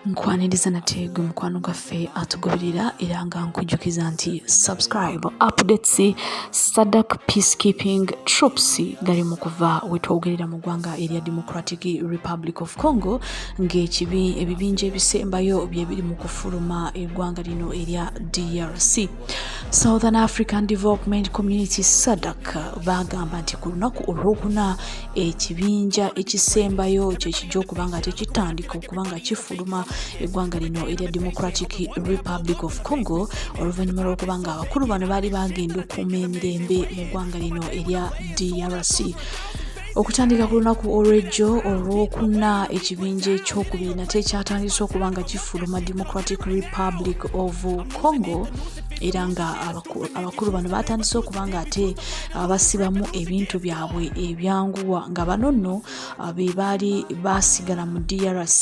nkwaniriza nate gwe mukwano gaffe atugoberera era nga nkujjukiza nti subscribe updates sadc peacekeeping troops gali mu kuva wetwogerera mu ggwanga erya Democratic Republic of Congo ng'ebibinja ebisembayo bye biri mu kufuluma eggwanga lino erya DRC. Southern African Development Community sadc bagamba nti ku lunaku olwokuna ekibinja ekisembayo kyekijja okuba nga tekitandika okuba nga kifuluma eggwanga lino erya Democratic Republic of Congo oluvannyuma lw'okuba nga abakulu bano baali bagenda okuuma emirembe mu ggwanga lino erya DRC. Okutandika ku lunaku olw'ejjo olwokuna ekibinja ekyokubiri nate kyatandise okuba nga kifuluma Democratic Republic of Congo era nga abakulu bano batandise okuba nga ate basibamu ebintu byabwe ebyanguwa nga bano nno be baali basigala mu DRC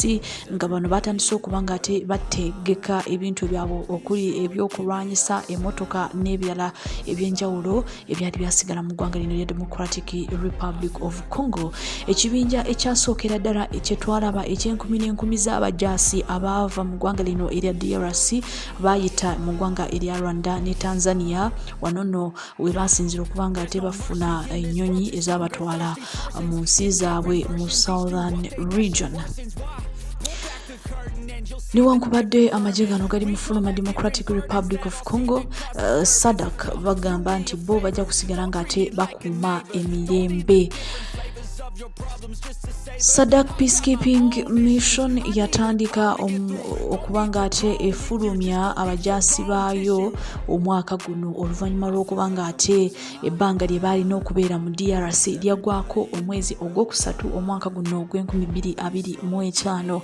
nga bano batandise okuba nga ate bategeka ebintu byabwe okuli ebyokulwanyisa emotoka n'ebirala ebyenjawulo ebyali byasigala mu ggwanga lino erya Democratic Republic of Congo. Ekibinja ekyasookera ddala ekyetwalaba eky'enkumi n'enkumi z'abajaasi abaava mu ggwanga lino erya DRC bayita mu ggwanga erya Rwanda ne Tanzania wano nno we basinzira okuba nga ate bafuna ennyonyi ezabatwala mu nsi zaabwe mu Southern Region. Newankubadde amagye gano gali mu fuluma Democratic Republic of Congo, sadc bagamba nti bo bajja kusigala nga ate bakuuma emirembe. Sadc peacekeeping mission yatandika okuba nga ate efulumya abajaasi baayo omwaka guno oluvannyuma lw'okuba nga ate ebbanga lye baalina okubeera mu DRC lyagwako omwezi ogwokusatu omwaka guno ogw'2025.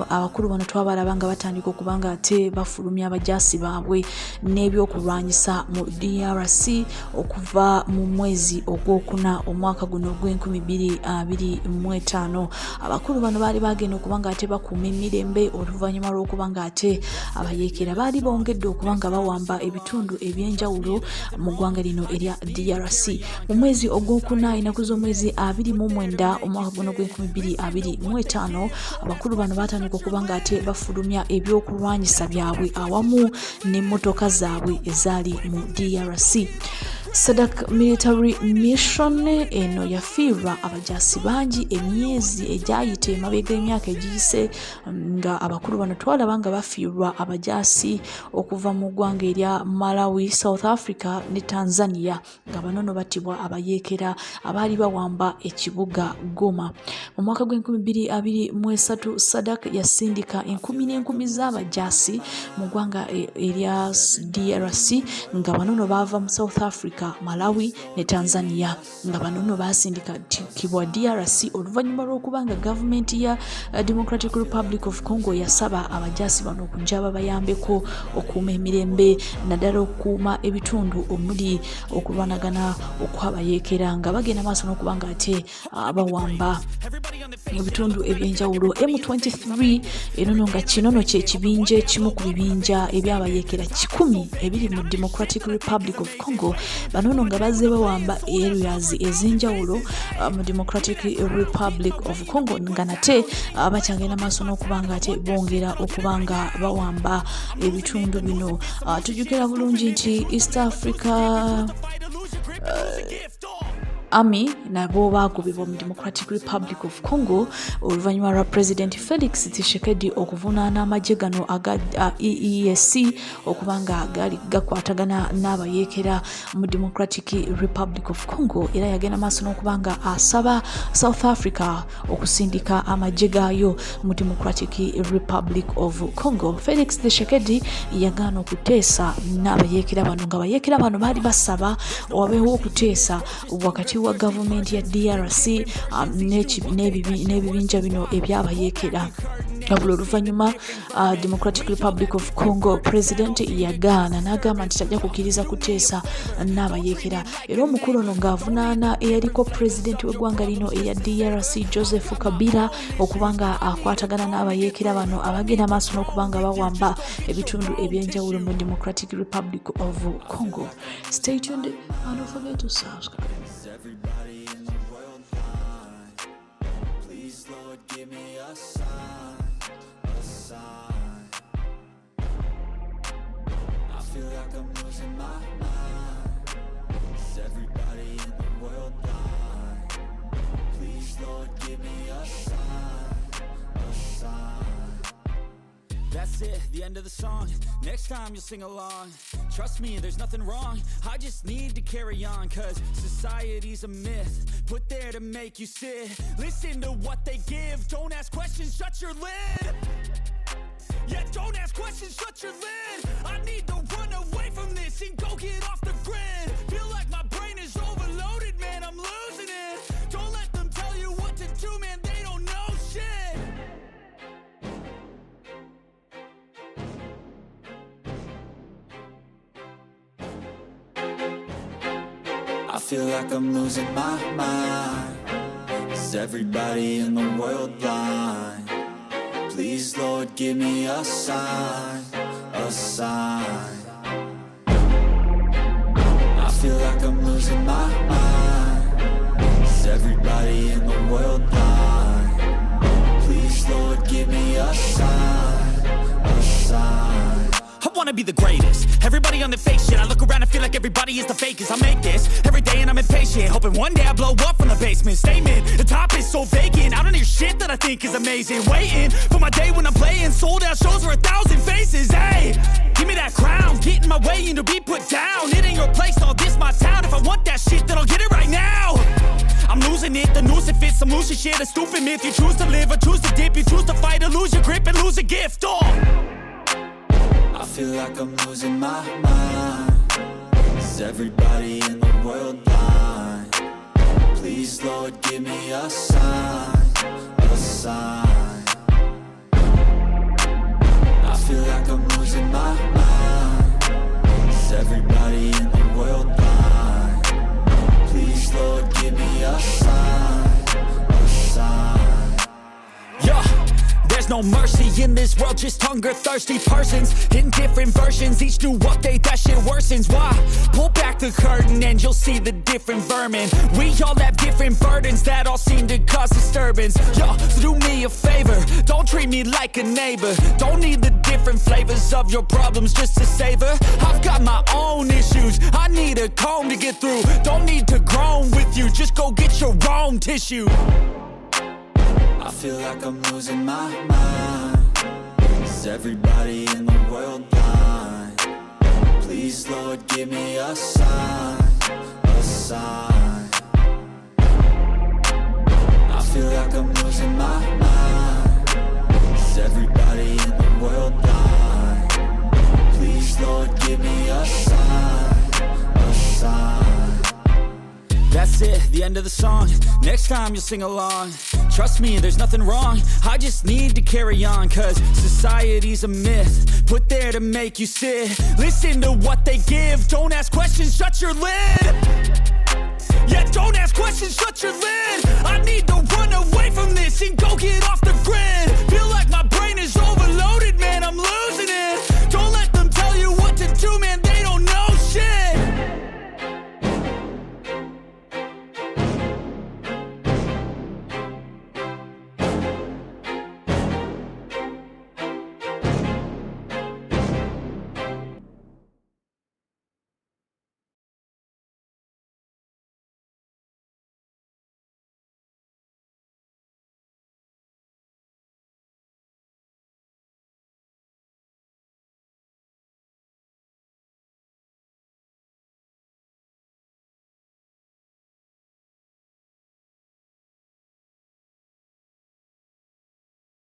Abakulu bano twabalaba nga batandika okuba nga ate bafulumya abajaasi baabwe n'ebyokulwanyisa mu DRC okuva mu mwezi ogwokuna omwaka guno ogw'2025. Abakulu bano baali bagenda okuba nga ate bakuuma emirembe oluvannyuma lw'okuba nga ate abayeekera baali bongedde okuba nga bawamba ebitundu ebyenjawulo mu ggwanga lino erya DRC. Mu mwezi ogwokuna ennaku z'omwezi 29 omwaka guno ogw'2025 abakulu bano batandika okuba nga ate bafulumya ebyokulwanyisa byabwe awamu n'emmotoka zaabwe ezaali mu DRC. sadc military mission eno yafiirwa abajaasi bangi emyezi egyayita emabega emyaka egiyise nga abakulu bano twalaba nga bafiirwa abajaasi okuva mu ggwanga erya Malawi, South Africa ne Tanzania nga bano no battibwa abayeekera abaali bawamba ekibuga Goma. Mu mwaka gw'2023 sadc yasindika enkumi n'enkumi z'abajaasi mu ggwanga erya DRC nga bano no baava mu South Africa, Malawi ne Tanzania nga bano no basindika kibwa DRC oluvannyuma lw'okuba nga gavumenti ya Democratic Republic of Congo yasaba abajaasi bano okujja babayambeko okuuma emirembe naddala okukuuma ebitundu omuli okulwanagana okwabayeekera nga bagenda maaso n'okuba nga ate bawamba ebitundu ebyenjawulo. M23 eno nga kinono kyekibinja ekimu ku bibinja ebyabayeekera 10 ebiri mu Democratic Republic of Congo. Banono nga bazze bawamba areas ez'enjawulo mu Democratic Republic of Congo nga nate bakyagenda maaso n'okuba nga ate bongera okuba nga bawamba ebitundu bino. Tujjukira bulungi nti East Africa Army nabo bagobebwa mu Democratic Republic of Congo oluvannyuma lwa President Felix Tshisekedi okuvunaana amagye gano aga EAC okuba nga gali gakwatagana n'abayeekera mu Democratic Republic of Congo era yagenda maaso n'okuba nga asaba South Africa okusindika amagye gaayo mu Democratic Republic of Congo. Felix Tshisekedi yagaana okuteesa n'abayeekera bano nga abayeekera bano baali basaba wabeewo okuteesa wakati wa gavumenti ya DRC n'ebibinja bino ebyabayeekera. Wabula oluvannyuma Democratic Republic of Congo President yagaana n'agamba nti tajja kukkiriza kuteesa n'abayeekera. Era omukulu ono ng'avunaana eyaliko President w'eggwanga lino eya DRC Joseph Kabila okuba nga akwatagana n'abayeekera bano abagenda maaso n'okuba nga bawamba ebitundu ebyenjawulo mu Democratic Republic of Congo. Stay tuned and don't forget to subscribe. Everybody in the world find, please Lord give me a sign, a sign. Lord, give me a sign, a sign. That's it, the end of the song. Next time you'll sing along. Trust me, there's nothing wrong. I just need to carry on, cause society's a myth put there to make you sit. Listen to what they give. Don't ask questions, shut your lid. Yeah, don't ask questions, shut your lid. I need to run away from this and go get off the grid. Feel like my brain is overloaded, man, I'm losing it. Don't let them tell you what to do, man, they don't know shit. I feel like I'm losing my mind. Is everybody in the world blind? Please, Lord, give me a sign, a sign. I feel like I'm losing my mind. Is everybody in the world blind? Please, Lord, give me a sign, a sign. I wanna be the greatest. Everybody on the fake shit. I look around and feel like everybody is the fakest. I make this every day and I'm impatient, hoping one day I blow up from the basement. Statement, the top is so vacant. I don't hear shit that I think is amazing. Waiting for my day when I'm playing sold out shows for 1,000 faces. Hey, give me that crown, get in my way and to be put down. It ain't your place, no, this my town. If I want that shit, then I'll get it right now. I'm losing it, the noose it fits, some losing shit, a stupid myth. You choose to live or choose to dip, you choose to fight or lose your grip and lose a gift. I feel like I'm losing my mind. Is everybody in the world blind? Please, Lord, give me a sign, a sign. I feel like I'm losing my mind. Is everybody in the world blind? Please, Lord, give me a sign, a sign. Yeah. There's no mercy in this world, just hunger-thirsty persons in different versions. Each new update, that shit worsens. Why? Pull back the curtain and you'll see the different vermin. We all have different burdens that all seem to cause disturbance. Yo, so do me a favor, don't treat me like a neighbor. Don't need the different flavors of your problems just to savor. I've got my own issues, I need a comb to get through. Don't need to groan with you, just go get your own tissue. I feel like I'm losing my mind. Is everybody in the world blind? Please, Lord, give me a sign, a sign. I feel like I'm losing my mind. Is everybody in the world blind? Please, Lord, give me a sign, a sign. That's it, the end of the song. Next time you'll sing along. Trust me, there's nothing wrong. I just need to carry on, cause society's a myth put there to make you sit. Listen to what they give. Don't ask questions, shut your lid. Yeah, don't ask questions, shut your lid. I need to run away from this and go get off the grid. Feel like